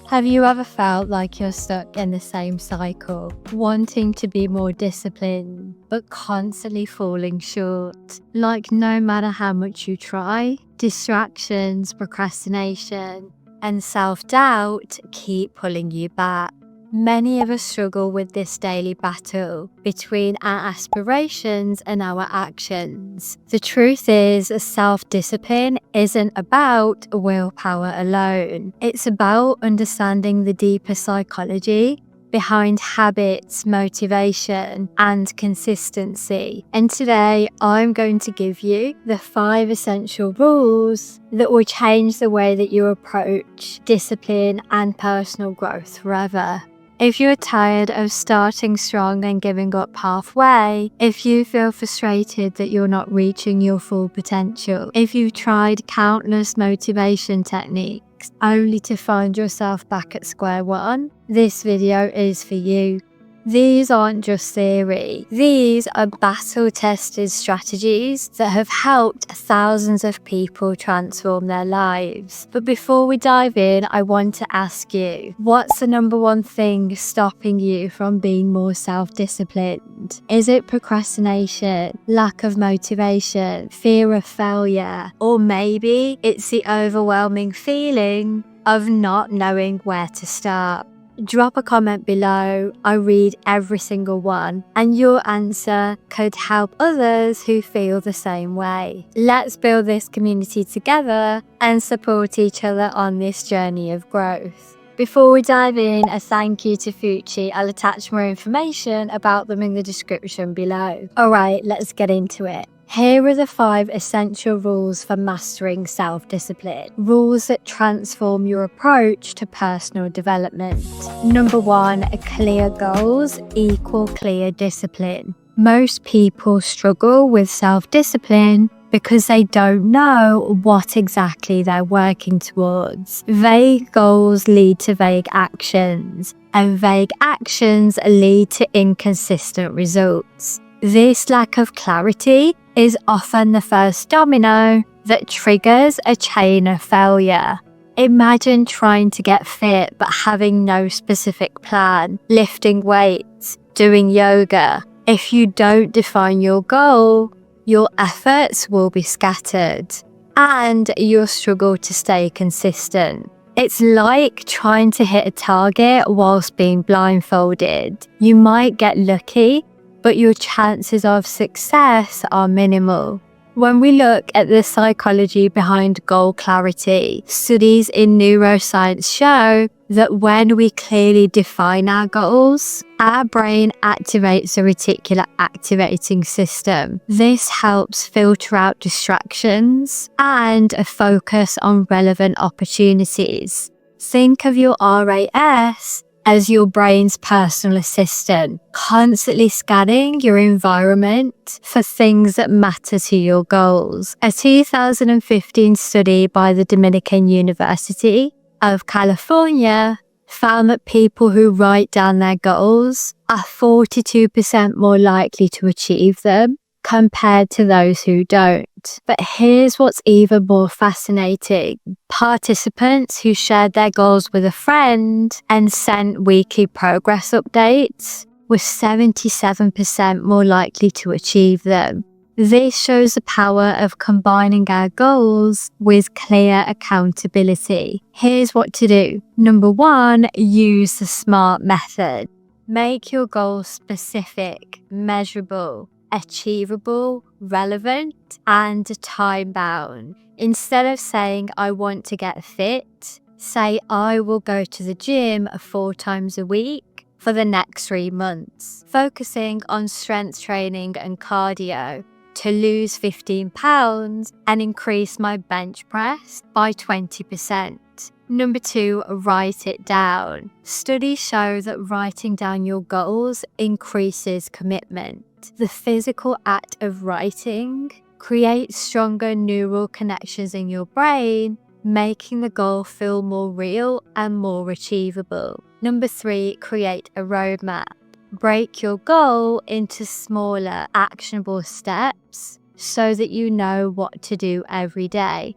Have you ever felt like you're stuck in the same cycle, wanting to be more disciplined, but constantly falling short? Like no matter how much you try, distractions, procrastination, and self-doubt keep pulling you back. Many of us struggle with this daily battle between our aspirations and our actions. The truth is, self-discipline isn't about willpower alone. It's about understanding the deeper psychology behind habits, motivation, and consistency. And today, I'm going to give you the 5 essential rules that will change the way that you approach discipline and personal growth forever. If you're tired of starting strong and giving up halfway, if you feel frustrated that you're not reaching your full potential, if you've tried countless motivation techniques only to find yourself back at square one, this video is for you. These aren't just theory. These are battle-tested strategies that have helped thousands of people transform their lives. But before we dive in, I want to ask you, what's the number one thing stopping you from being more self-disciplined? Is it procrastination, lack of motivation, fear of failure, or maybe it's the overwhelming feeling of not knowing where to start? Drop a comment below. I read every single one, and your answer could help others who feel the same way. Let's build this community together and support each other on this journey of growth. Before we dive in, a thank you to Fucci. I'll attach more information about them in the description below. Alright, let's get into it. Here are the 5 essential rules for mastering self-discipline. Rules that transform your approach to personal development. Number 1, clear goals equal clear discipline. Most people struggle with self-discipline because they don't know what exactly they're working towards. Vague goals lead to vague actions, and vague actions lead to inconsistent results. This lack of clarity is often the first domino that triggers a chain of failure. Imagine trying to get fit but having no specific plan, lifting weights, doing yoga. If you don't define your goal, your efforts will be scattered and you'll struggle to stay consistent. It's like trying to hit a target whilst being blindfolded. You might get lucky, but your chances of success are minimal. When we look at the psychology behind goal clarity, studies in neuroscience show that when we clearly define our goals, our brain activates a reticular activating system. This helps filter out distractions and focus on relevant opportunities. Think of your RAS as your brain's personal assistant, constantly scanning your environment for things that matter to your goals. A 2015 study by the Dominican University of California found that people who write down their goals are 42% more likely to achieve them compared to those who don't. But here's what's even more fascinating. Participants who shared their goals with a friend and sent weekly progress updates were 77% more likely to achieve them. This shows the power of combining our goals with clear accountability. Here's what to do. Number 1, use the SMART method. Make your goals specific, measurable, achievable, relevant, and time-bound. Instead of saying, I want to get fit, say, I will go to the gym 4 times a week for the next 3 months, focusing on strength training and cardio to lose 15 pounds and increase my bench press by 20%. Number 2, write it down. Studies show that writing down your goals increases commitment. The physical act of writing creates stronger neural connections in your brain, making the goal feel more real and more achievable. Number 3, create a roadmap. Break your goal into smaller, actionable steps so that you know what to do every day.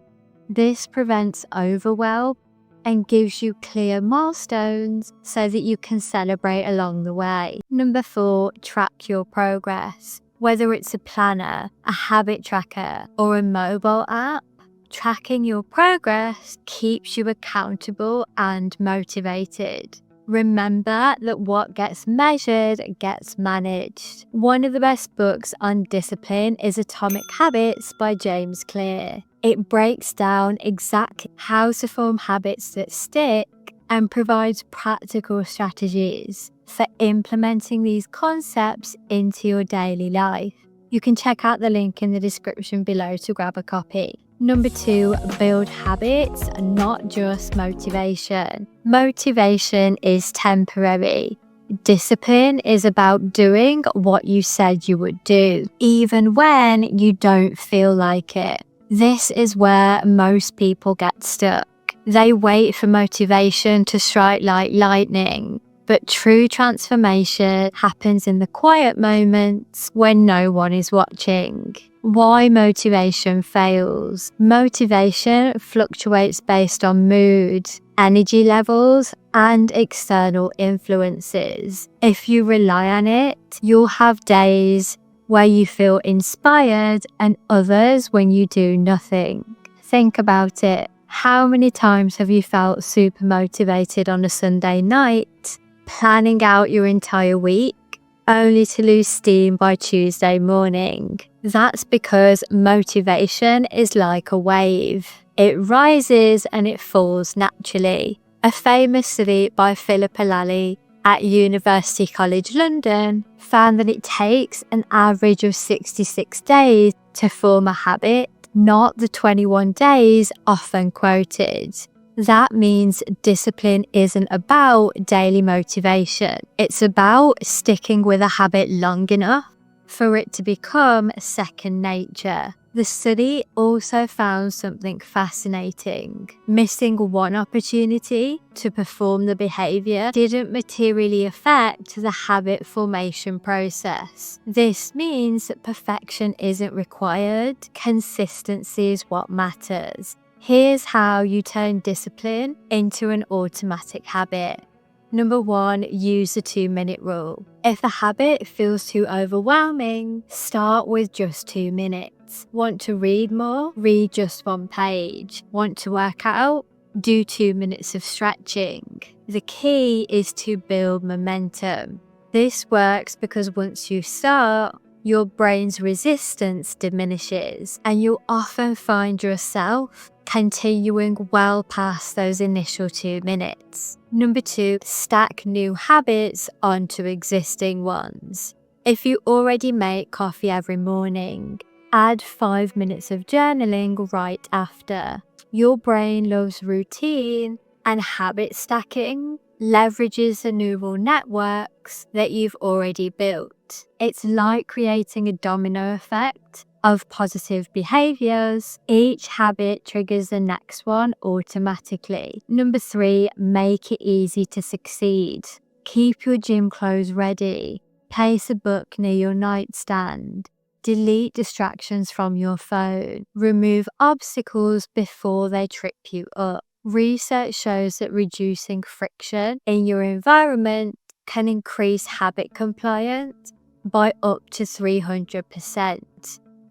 This prevents overwhelm and gives you clear milestones so that you can celebrate along the way. Number 4, track your progress. Whether it's a planner, a habit tracker, or a mobile app, tracking your progress keeps you accountable and motivated. Remember that what gets measured gets managed. One of the best books on discipline is Atomic Habits by James Clear. It breaks down exactly how to form habits that stick and provides practical strategies for implementing these concepts into your daily life. You can check out the link in the description below to grab a copy. Number 2, build habits, not just motivation. Motivation is temporary. Discipline is about doing what you said you would do, even when you don't feel like it. This is where most people get stuck. They wait for motivation to strike like lightning. But true transformation happens in the quiet moments when no one is watching. Why motivation fails? Motivation fluctuates based on mood, energy levels, and external influences. If you rely on it, you'll have days where you feel inspired and others when you do nothing. Think about it. How many times have you felt super motivated on a Sunday night, planning out your entire week, only to lose steam by Tuesday morning? That's because motivation is like a wave. It rises and it falls naturally. A famous study by Philip Alali at University College London found that it takes an average of 66 days to form a habit, not the 21 days often quoted. That means discipline isn't about daily motivation. It's about sticking with a habit long enough for it to become second nature. The study also found something fascinating. Missing one opportunity to perform the behavior didn't materially affect the habit formation process. This means that perfection isn't required. Consistency is what matters. Here's how you turn discipline into an automatic habit. Number 1, use the 2-minute rule. If a habit feels too overwhelming, start with just 2 minutes. Want to read more? Read just 1 page. Want to work out? Do 2 minutes of stretching. The key is to build momentum. This works because once you start, your brain's resistance diminishes, and you'll often find yourself continuing well past those initial 2 minutes. Number 2, stack new habits onto existing ones. If you already make coffee every morning, add 5 minutes of journaling right after. Your brain loves routine, and habit stacking leverages the neural networks that you've already built. It's like creating a domino effect of positive behaviors. Each habit triggers the next one automatically. Number 3, make it easy to succeed. Keep your gym clothes ready. Place a book near your nightstand. Delete distractions from your phone. Remove obstacles before they trip you up. Research shows that reducing friction in your environment can increase habit compliance by up to 300%.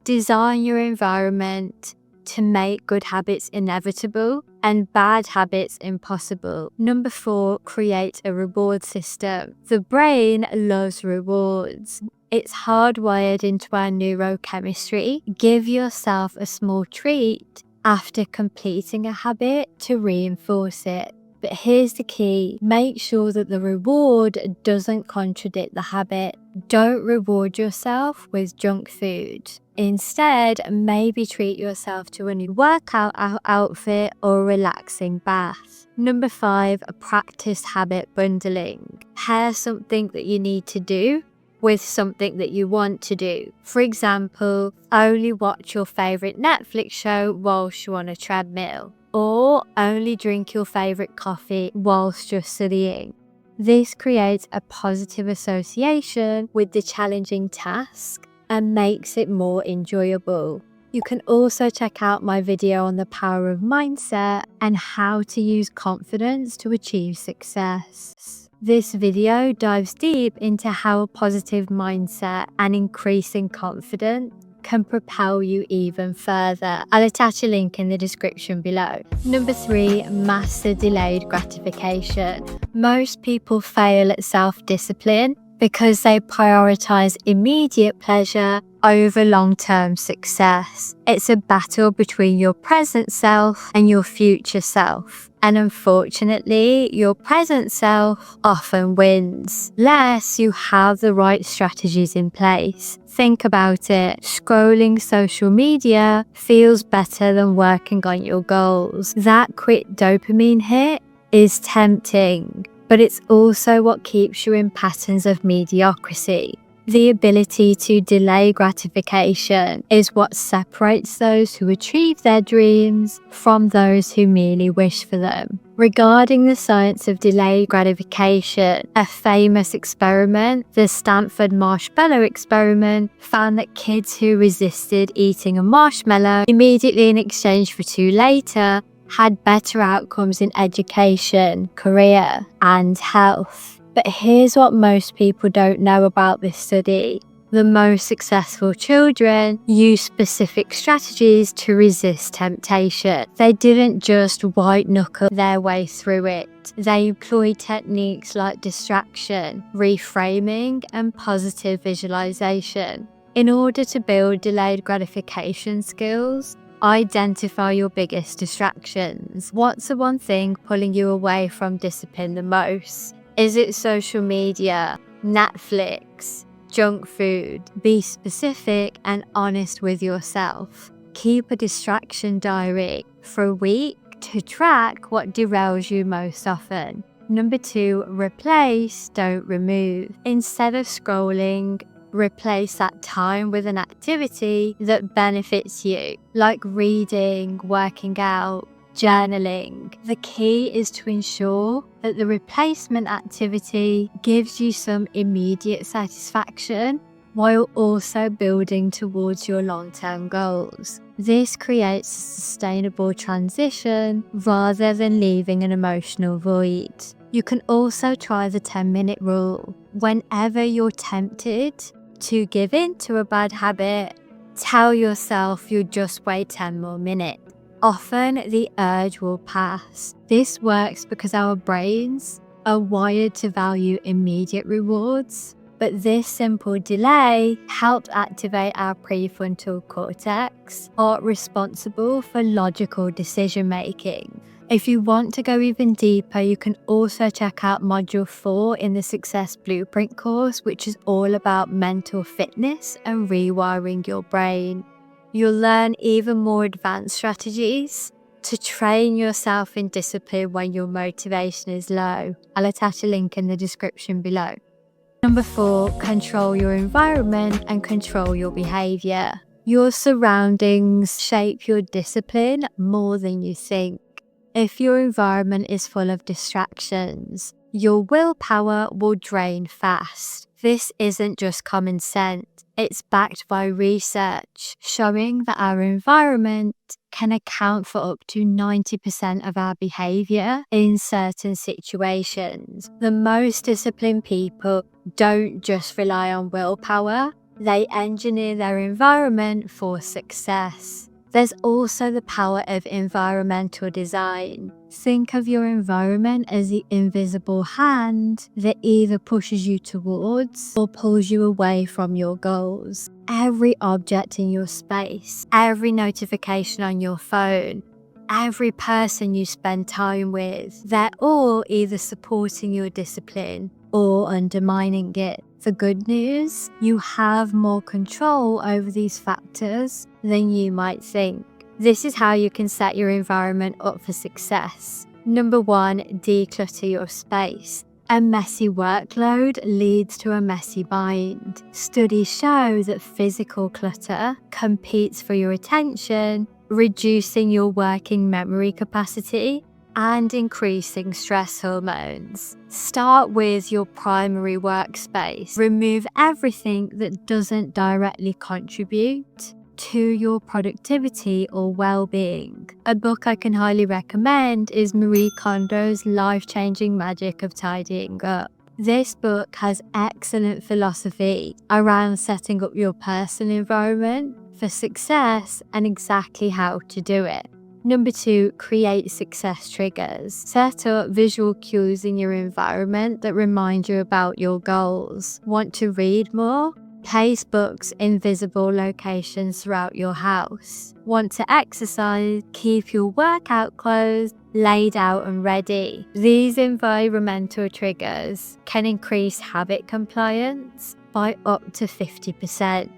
Design your environment to make good habits inevitable and bad habits impossible. Number 4, create a reward system. The brain loves rewards. It's hardwired into our neurochemistry. Give yourself a small treat after completing a habit to reinforce it. But here's the key. Make sure that the reward doesn't contradict the habit. Don't reward yourself with junk food. Instead, maybe treat yourself to a new workout outfit or a relaxing bath. Number 5, practice habit bundling. Pair something that you need to do with something that you want to do. For example, only watch your favorite Netflix show whilst you're on a treadmill, or only drink your favorite coffee whilst you're studying. This creates a positive association with the challenging task and makes it more enjoyable. You can also check out my video on the power of mindset and how to use confidence to achieve success. This video dives deep into how a positive mindset and increasing confidence can propel you even further. I'll attach a link in the description below. Number 3, master delayed gratification. Most people fail at self-discipline because they prioritize immediate pleasure over long-term success. It's a battle between your present self and your future self. And unfortunately, your present self often wins, unless you have the right strategies in place. Think about it. Scrolling social media feels better than working on your goals. That quick dopamine hit is tempting, but it's also what keeps you in patterns of mediocrity. The ability to delay gratification is what separates those who achieve their dreams from those who merely wish for them. Regarding the science of delayed gratification, a famous experiment, the Stanford marshmallow experiment, found that kids who resisted eating a marshmallow immediately in exchange for 2 later had better outcomes in education, career, and health. But here's what most people don't know about this study. The most successful children used specific strategies to resist temptation. They didn't just white-knuckle their way through it. They employed techniques like distraction, reframing, and positive visualization. In order to build delayed gratification skills, identify your biggest distractions. What's the one thing pulling you away from discipline the most? Is it social media, Netflix, junk food? Be specific and honest with yourself. Keep a distraction diary for a week to track what derails you most often. Number 2, replace, don't remove. Instead of scrolling, replace that time with an activity that benefits you, like reading, working out, journaling. The key is to ensure that the replacement activity gives you some immediate satisfaction while also building towards your long-term goals. This creates a sustainable transition rather than leaving an emotional void. You can also try the 10-minute rule. Whenever you're tempted to give in to a bad habit, tell yourself you'll just wait 10 more minutes. Often the urge will pass. This works because our brains are wired to value immediate rewards, but this simple delay helps activate our prefrontal cortex, part responsible for logical decision making. If you want to go even deeper, you can also check out Module 4 in the Success Blueprint course, which is all about mental fitness and rewiring your brain. You'll learn even more advanced strategies to train yourself in discipline when your motivation is low. I'll attach a link in the description below. Number 4, control your environment and control your behavior. Your surroundings shape your discipline more than you think. If your environment is full of distractions, your willpower will drain fast. This isn't just common sense. It's backed by research showing that our environment can account for up to 90% of our behavior in certain situations. The most disciplined people don't just rely on willpower, they engineer their environment for success. There's also the power of environmental design. Think of your environment as the invisible hand that either pushes you towards or pulls you away from your goals. Every object in your space, every notification on your phone, every person you spend time with, they're all either supporting your discipline or undermining it. The good news, you have more control over these factors than you might think. This is how you can set your environment up for success. Number 1, declutter your space. A messy workload leads to a messy mind. Studies show that physical clutter competes for your attention, reducing your working memory capacity and increasing stress hormones. Start with your primary workspace. Remove everything that doesn't directly contribute to your productivity or well-being. A book I can highly recommend is Marie Kondo's Life-Changing Magic of Tidying Up. This book has excellent philosophy around setting up your personal environment for success and exactly how to do it. Number 2, create success triggers. Set up visual cues in your environment that remind you about your goals. Want to read more? Place books in visible locations throughout your house. Want to exercise? Keep your workout clothes laid out and ready. These environmental triggers can increase habit compliance by up to 50%.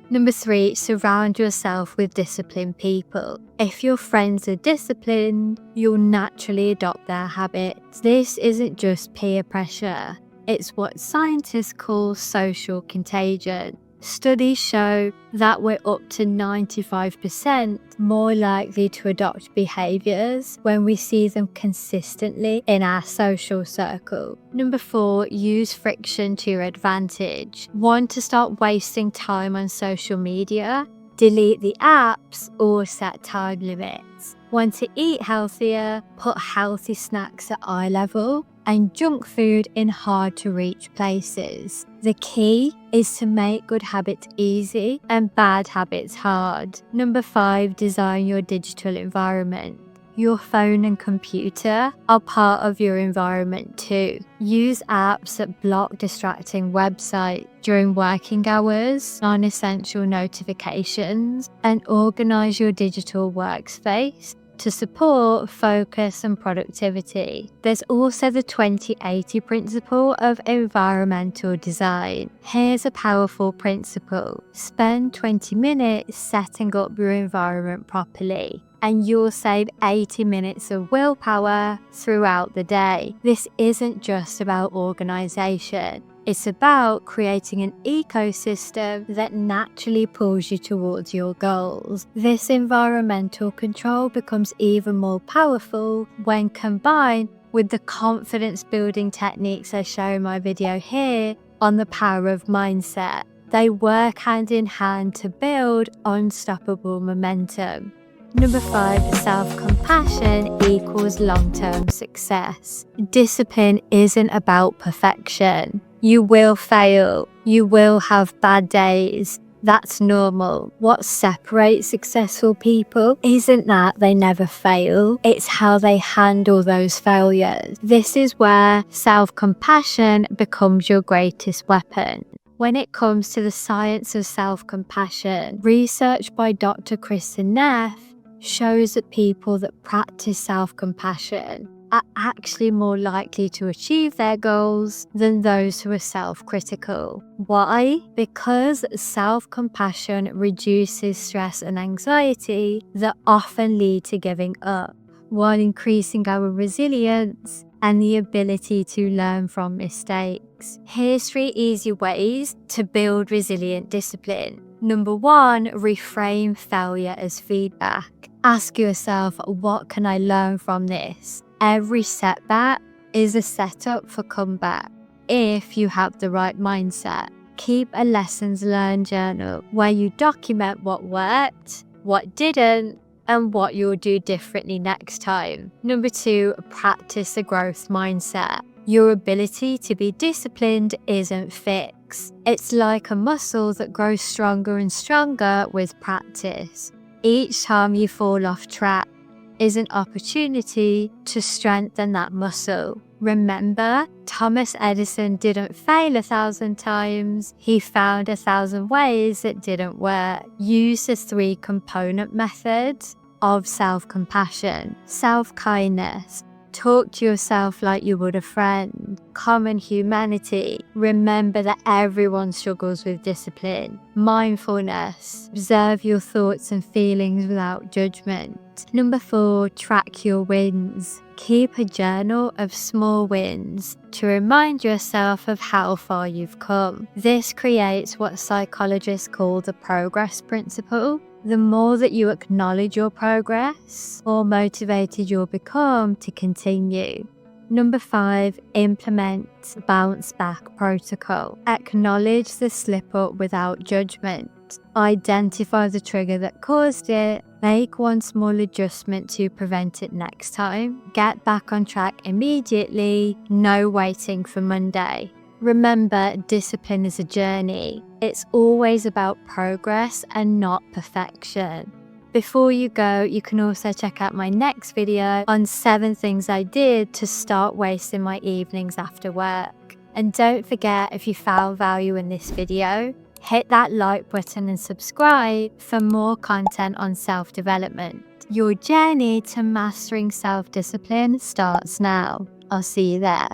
Number 3, surround yourself with disciplined people. If your friends are disciplined, you'll naturally adopt their habits. This isn't just peer pressure. It's what scientists call social contagion. Studies show that we're up to 95% more likely to adopt behaviors when we see them consistently in our social circle. Number 4, use friction to your advantage. Want to start wasting time on social media? Delete the apps or set time limits. Want to eat healthier? Put healthy snacks at eye level and junk food in hard to reach places. The key is to make good habits easy and bad habits hard. Number 5, design your digital environment. Your phone and computer are part of your environment too. Use apps that block distracting websites during working hours, non-essential notifications, and organize your digital workspace to support focus and productivity. There's also the 20-80 principle of environmental design. Here's a powerful principle. Spend 20 minutes setting up your environment properly, and you'll save 80 minutes of willpower throughout the day. This isn't just about organization. It's about creating an ecosystem that naturally pulls you towards your goals. This environmental control becomes even more powerful when combined with the confidence building techniques I show in my video here on the power of mindset. They work hand in hand to build unstoppable momentum. Number 5, self-compassion equals long-term success. Discipline isn't about perfection. You will fail. You will have bad days. That's normal. What separates successful people isn't that they never fail. It's how they handle those failures. This is where self-compassion becomes your greatest weapon. When it comes to the science of self-compassion, research by Dr. Kristen Neff shows that people that practice self-compassion are actually more likely to achieve their goals than those who are self-critical. Why? Because self-compassion reduces stress and anxiety that often lead to giving up, while increasing our resilience and the ability to learn from mistakes. Here's 3 easy ways to build resilient discipline. Number 1, reframe failure as feedback. Ask yourself, what can I learn from this? Every setback is a setup for comeback if you have the right mindset. Keep a lessons learned journal where you document what worked, what didn't, and what you'll do differently next time. Number 2, practice a growth mindset. Your ability to be disciplined isn't fixed. It's like a muscle that grows stronger and stronger with practice. Each time you fall off track is an opportunity to strengthen that muscle. Remember, Thomas Edison didn't fail 1,000 times. He found 1,000 ways that didn't work. Use the 3-component method of self-compassion, self-kindness. Talk to yourself like you would a friend. Common humanity. Remember that everyone struggles with discipline. Mindfulness. Observe your thoughts and feelings without judgment. Number 4, track your wins. Keep a journal of small wins to remind yourself of how far you've come. This creates what psychologists call the progress principle. The more that you acknowledge your progress, the more motivated you'll become to continue. Number 5, implement bounce back protocol. Acknowledge the slip up without judgment. Identify the trigger that caused it. Make one small adjustment to prevent it next time. Get back on track immediately. No waiting for Monday. Remember, discipline is a journey. It's always about progress and not perfection. Before you go, you can also check out my next video on 7 things I did to start wasting my evenings after work. And don't forget, if you found value in this video, hit that like button and subscribe for more content on self-development. Your journey to mastering self-discipline starts now. I'll see you there.